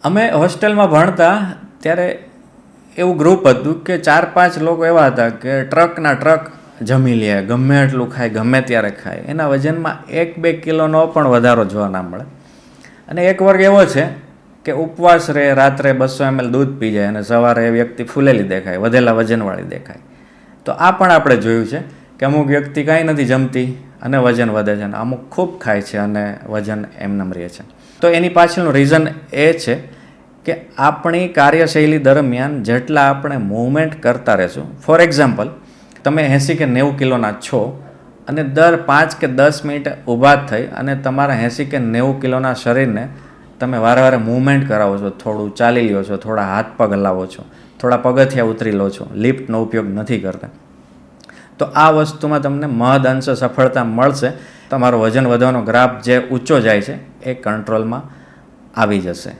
અમે હોસ્ટેલમાં ભણતા ત્યારે એવું ગ્રુપ હતું કે 4-5 લોકો એવા હતા કે ટ્રકના ટ્રક જમી લે, ગમે એટલું ખાય, ગમે ત્યારે ખાય. એના વજનમાં 1-2 કિલોનો પણ વધારો જોવા ના મળે. અને એક વર્ગ એવો છે કે ઉપવાસ રહે, રાત્રે 200 ml દૂધ પી જાય અને સવારે એ વ્યક્તિ ફૂલેલી દેખાય, વધેલા વજનવાળી દેખાય. તો આ પણ આપણે જોયું છે કે અમુક વ્યક્તિ કાંઈ નથી જમતી અને વજન વધે છે, અને અમુક ખૂબ ખાય છે અને વજન એમનેમ રહે છે. તો એની પાછળનું રીઝન એ છે કે આપણી કાર્યશૈલી દરમિયાન જેટલા આપણે મૂવમેન્ટ કરતા રહેશું, ફોર એક્ઝામ્પલ તમે 80 કે 90 કિલોના છો અને દર 5 કે 10 મિનિટે ઊભા થઈ અને તમારા 80 કે 90 કિલોના શરીરને તમે વારે મૂવમેન્ટ કરાવો છો, થોડું ચાલી લ્યો છો, થોડા હાથ પગ હલાવો છો, થોડા પગથિયા ઉતરી લો છો, લિફ્ટનો ઉપયોગ નથી કરતા, તો આ વસ્તુમાં તમને મહદઅંશે સફળતા મળશે. તમારો વજન વધવાનો ગ્રાફ જે ઊંચો જાય છે એ કંટ્રોલમાં આવી જશે.